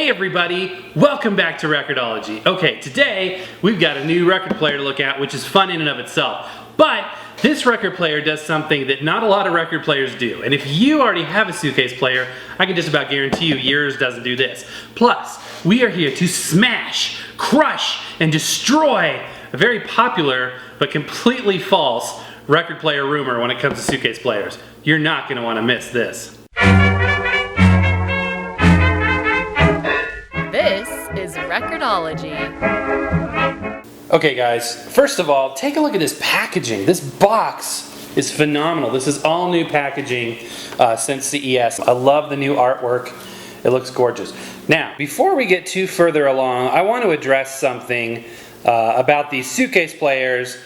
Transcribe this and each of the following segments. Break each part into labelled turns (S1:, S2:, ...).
S1: Hey everybody, welcome back to Record-ology. Okay, today we've got a new record player to look at, which is fun in and of itself. But this record player does something that not a lot of record players do. And if you already have a Suitcase player, I can just about guarantee you yours doesn't do this. Plus, we are here to smash, crush, and destroy a very popular but completely false record player rumor when it comes to Suitcase players. You're not going to want to miss this.
S2: This is Record-ology.
S1: Okay guys, first of all, take a look at this packaging. This box is phenomenal. This is all new packaging since CES. I love the new artwork. It looks gorgeous. Now, before we get too further along, I want to address something about these Suitcase players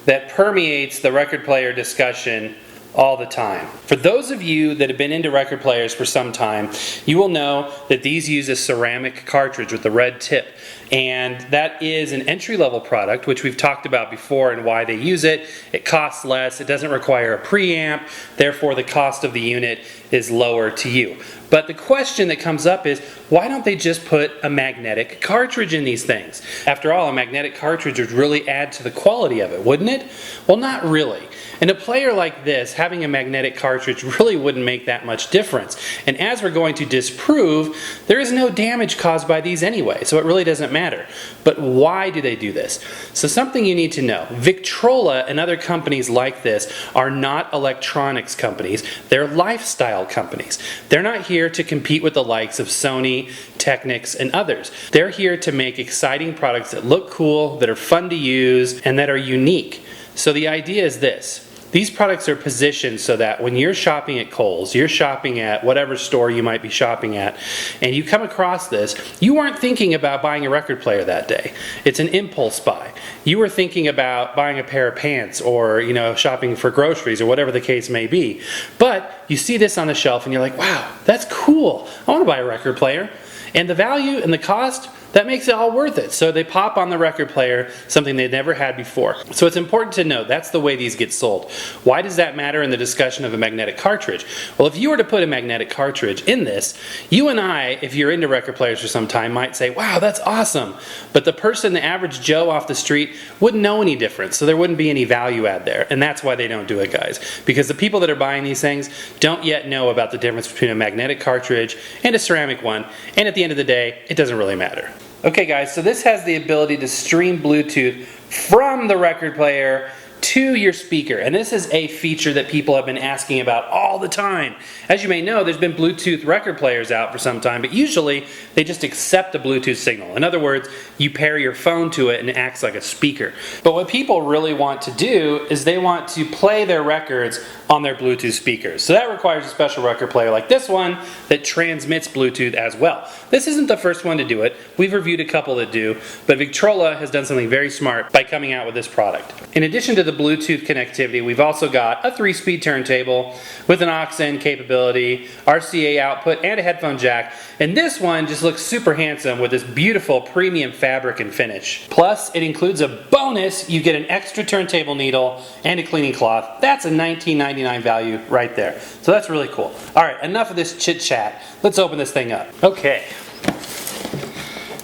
S1: that permeates the record player discussion all the time. For those of you that have been into record players for some time, you will know that these use a ceramic cartridge with the red tip. And that is an entry-level product, which we've talked about before and why they use it. It costs less, it doesn't require a preamp, therefore the cost of the unit is lower to you. But the question that comes up is, why don't they just put a magnetic cartridge in these things? After all, a magnetic cartridge would really add to the quality of it, wouldn't it? Well, not really. In a player like this, having a magnetic cartridge really wouldn't make that much difference. And as we're going to disprove, there is no damage caused by these anyway, so it really doesn't matter. But why do they do this? So something you need to know. Victrola and other companies like this are not electronics companies, they're lifestyle companies. They're not here to compete with the likes of Sony, Technics, and others. They're here to make exciting products that look cool, that are fun to use, and that are unique. So the idea is this. These products are positioned so that when you're shopping at Kohl's, you're shopping at whatever store you might be shopping at, and you come across this, you weren't thinking about buying a record player that day. It's an impulse buy. You were thinking about buying a pair of pants or, shopping for groceries or whatever the case may be. But you see this on the shelf and you're like, wow, that's cool. I want to buy a record player. And the value and the cost, that makes it all worth it. So they pop on the record player something they'd never had before. So it's important to note that's the way these get sold. Why does that matter in the discussion of a magnetic cartridge? Well, if you were to put a magnetic cartridge in this, you and I, if you're into record players for some time, might say, wow, that's awesome. But the person, the average Joe off the street, wouldn't know any difference. So there wouldn't be any value add there. And that's why they don't do it, guys. Because the people that are buying these things don't yet know about the difference between a magnetic cartridge and a ceramic one. And at the end of the day, it doesn't really matter. Okay guys, so this has the ability to stream Bluetooth from the record player to your speaker, and this is a feature that people have been asking about all the time. As you may know, there's been Bluetooth record players out for some time, but usually they just accept a Bluetooth signal. In other words, you pair your phone to it and it acts like a speaker. But what people really want to do is they want to play their records on their Bluetooth speakers. So that requires a special record player like this one that transmits Bluetooth as well. This isn't the first one to do it. We've reviewed a couple that do, but Victrola has done something very smart by coming out with this product. In addition to the Bluetooth connectivity, we've also got a 3-speed turntable with an aux-in capability, RCA output, and a headphone jack. And this one just looks super handsome with this beautiful premium fabric and finish. Plus, it includes a bonus. You get an extra turntable needle and a cleaning cloth. That's a $19.99 value right there. So that's really cool. All right, enough of this chit chat. Let's open this thing up. Okay.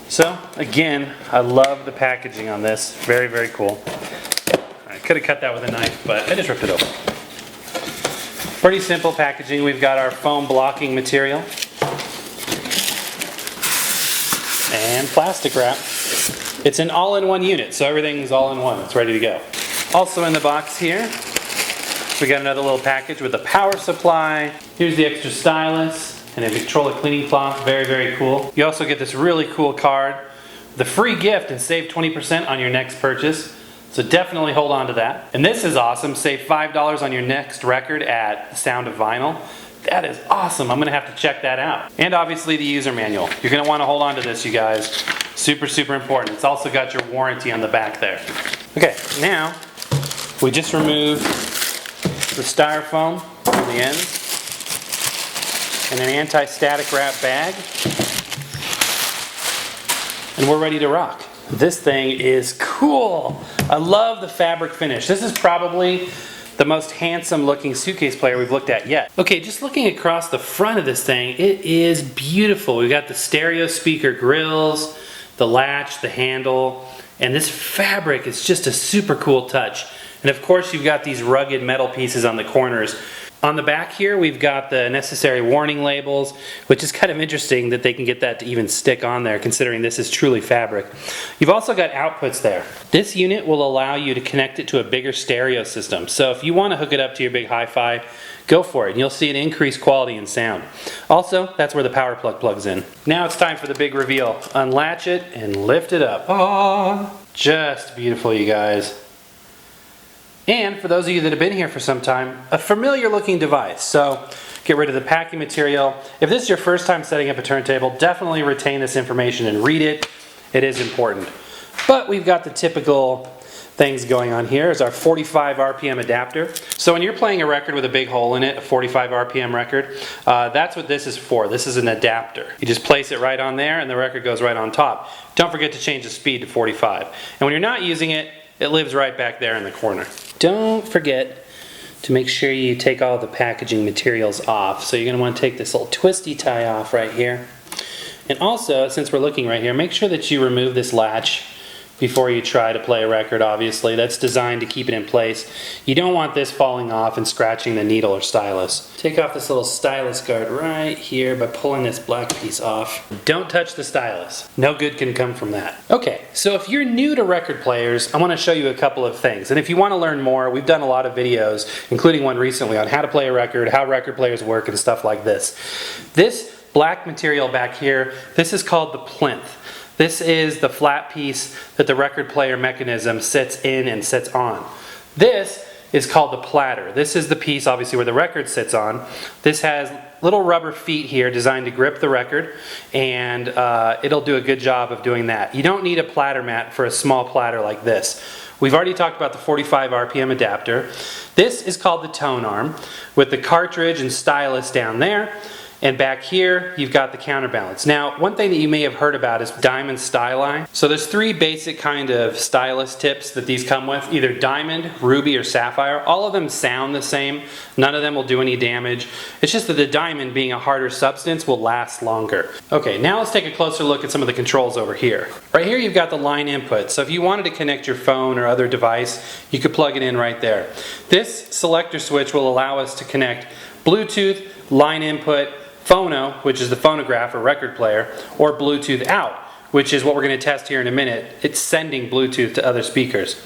S1: So, again, I love the packaging on this. Very, very cool. I could have cut that with a knife, but I just ripped it open. Pretty simple packaging. We've got our foam blocking material and plastic wrap. It's an all-in-one unit, so everything's all in one. It's ready to go. Also in the box here, we got another little package with a power supply. Here's the extra stylus and a Victrola cleaning cloth. Very, very cool. You also get this really cool card, the free gift, and save 20% on your next purchase. So definitely hold on to that. And this is awesome. Save $5 on your next record at The Sound of Vinyl. That is awesome. I'm going to have to check that out. And obviously the user manual. You're going to want to hold on to this, you guys. Super, super important. It's also got your warranty on the back there. Okay, now we just removed the styrofoam from the ends and an anti-static wrap bag. And we're ready to rock. This thing is cool. I love the fabric finish. This is probably the most handsome looking suitcase player we've looked at yet. Okay, just looking across the front of this thing, it is beautiful. We've got the stereo speaker grills, the latch, the handle, and this fabric is just a super cool touch. And of course you've got these rugged metal pieces on the corners. On the back here we've got the necessary warning labels, which is kind of interesting that they can get that to even stick on there considering this is truly fabric. You've also got outputs there. This unit will allow you to connect it to a bigger stereo system. So if you want to hook it up to your big hi-fi, go for it and you'll see an increased quality in sound. Also, that's where the power plug plugs in. Now it's time for the big reveal. Unlatch it and lift it up. Ah, just beautiful, you guys. And for those of you that have been here for some time, a familiar looking device. So get rid of the packing material. If this is your first time setting up a turntable, definitely retain this information and read it. It is important. But we've got the typical things going on here. Is our 45 RPM adapter. So when you're playing a record with a big hole in it, a 45 RPM record, that's what this is for. This is an adapter. You just place it right on there and the record goes right on top. Don't forget to change the speed to 45. And when you're not using it, it lives right back there in the corner. Don't forget to make sure you take all the packaging materials off. So you're going to want to take this little twisty tie off right here. And also, since we're looking right here, make sure that you remove this latch before you try to play a record, obviously. That's designed to keep it in place. You don't want this falling off and scratching the needle or stylus. Take off this little stylus guard right here by pulling this black piece off. Don't touch the stylus. No good can come from that. Okay, so if you're new to record players, I want to show you a couple of things. And if you want to learn more, we've done a lot of videos, including one recently on how to play a record, how record players work, and stuff like this. This black material back here, this is called the plinth. This is the flat piece that the record player mechanism sits in and sits on. This is called the platter. This is the piece obviously where the record sits on. This has little rubber feet here designed to grip the record, and it'll do a good job of doing that. You don't need a platter mat for a small platter like this. We've already talked about the 45 RPM adapter. This is called the tone arm with the cartridge and stylus down there. And back here, you've got the counterbalance. Now, one thing that you may have heard about is diamond styli. So there's three basic kind of stylus tips that these come with, either diamond, ruby, or sapphire. All of them sound the same. None of them will do any damage. It's just that the diamond, being a harder substance, will last longer. Okay, now let's take a closer look at some of the controls over here. Right here, you've got the line input. So if you wanted to connect your phone or other device, you could plug it in right there. This selector switch will allow us to connect Bluetooth, line input, phono, which is the phonograph or record player, or Bluetooth out, which is what we're going to test here in a minute. It's sending Bluetooth to other speakers.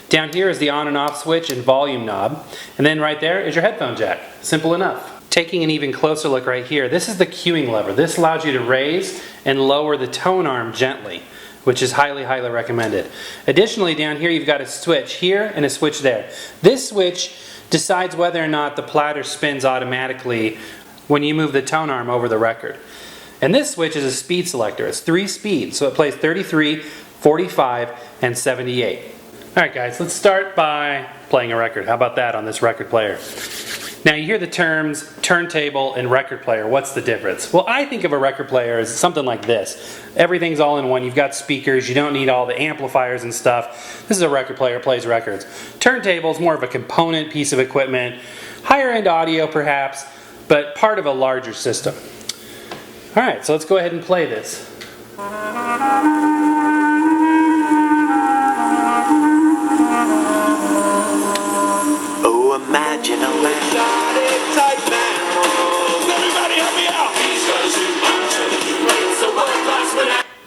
S1: Down here is the on and off switch and volume knob, and then right there is your headphone jack. Simple enough. Taking an even closer look right here, this is the cueing lever. This allows you to raise and lower the tone arm gently, which is highly, highly recommended. Additionally, down here you've got a switch here and a switch there. This switch decides whether or not the platter spins automatically when you move the tone arm over the record. And this switch is a speed selector. It's 3 speeds, so it plays 33, 45, and 78. Alright guys, let's start by playing a record. How about that on this record player? Now you hear the terms turntable and record player. What's the difference? Well, I think of a record player as something like this. Everything's all in one. You've got speakers. You don't need all the amplifiers and stuff. This is a record player, plays records. Turntable is more of a component piece of equipment. Higher end audio perhaps, but part of a larger system. Alright, so let's go ahead and play this.
S3: Oh, imagine a land. Everybody help me out.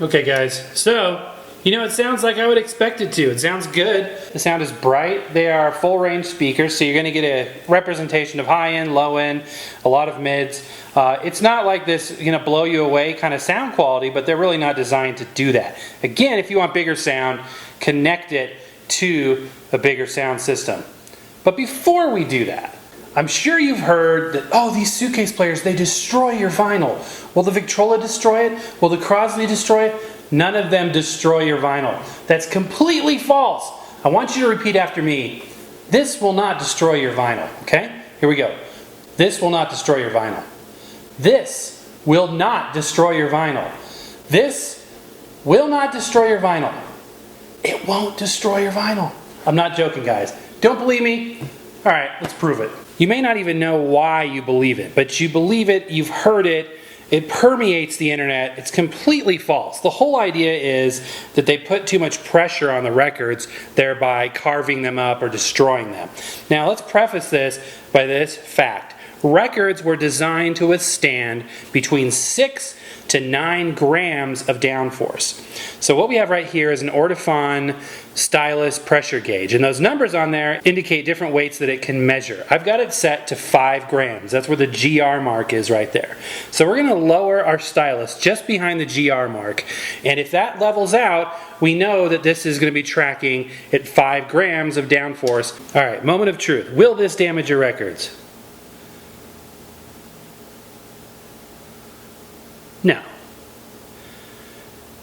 S1: Okay guys, so you know, it sounds like I would expect it to. It sounds good. The sound is bright. They are full range speakers, so you're going to get a representation of high end, low end, a lot of mids. It's not like this, you know, blow you away kind of sound quality, but they're really not designed to do that. Again, if you want bigger sound, connect it to a bigger sound system. But before we do that, I'm sure you've heard that, oh, these suitcase players, they destroy your vinyl. Will the Victrola destroy it? Will the Cartridge destroy it? None of them destroy your vinyl. That's completely false. I want you to repeat after me. This will not destroy your vinyl, okay? Here we go. This will not destroy your vinyl. This will not destroy your vinyl. This will not destroy your vinyl. It won't destroy your vinyl. I'm not joking, guys. Don't believe me? All right, let's prove it. You may not even know why you believe it, but you believe it, you've heard it, it permeates the internet. It's completely false. The whole idea is that they put too much pressure on the records, thereby carving them up or destroying them. Now, let's preface this by this fact. Records were designed to withstand between 6 to 9 grams of downforce. So what we have right here is an Ortofon stylus pressure gauge, and those numbers on there indicate different weights that it can measure. I've got it set to 5 grams. That's where the GR mark is right there. So we're going to lower our stylus just behind the GR mark, and if that levels out, we know that this is going to be tracking at 5 grams of downforce. All right, moment of truth. Will this damage your records? No.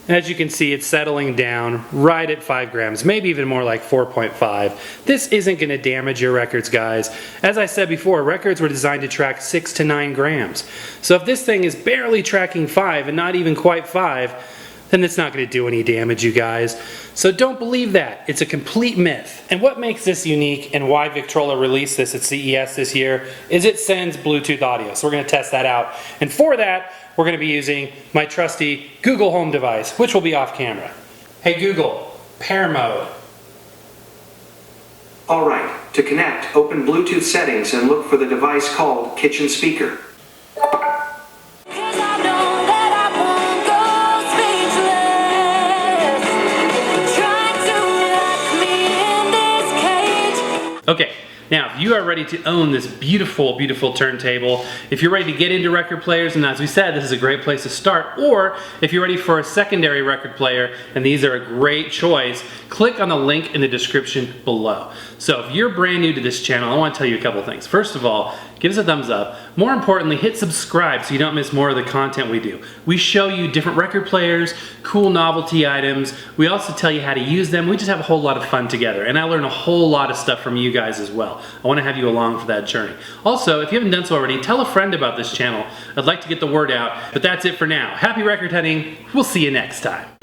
S1: As you can see, it's settling down right at 5 grams, maybe even more like 4.5. This isn't going to damage your records, guys. As I said before, records were designed to track 6 to 9 grams. So if this thing is barely tracking 5 and not even quite 5, then it's not going to do any damage, you guys. So don't believe that. It's a complete myth. And what makes this unique and why Victrola released this at CES this year is it sends Bluetooth audio. So we're going to test that out. And for that, we're going to be using my trusty Google Home device, which will be off camera. Hey Google, pair mode.
S4: All right, to connect, open Bluetooth settings and look for the device called Kitchen Speaker.
S1: Okay, now if you are ready to own this beautiful, beautiful turntable, if you're ready to get into record players, and as we said, this is a great place to start, or if you're ready for a secondary record player, and these are a great choice, click on the link in the description below. So if you're brand new to this channel, I want to tell you a couple things. First of all, give us a thumbs up. More importantly, hit subscribe so you don't miss more of the content we do. We show you different record players, cool novelty items. We also tell you how to use them. We just have a whole lot of fun together, and I learn a whole lot of stuff from you guys as well. I want to have you along for that journey. Also, if you haven't done so already, tell a friend about this channel. I'd like to get the word out, but that's it for now. Happy record hunting. We'll see you next time.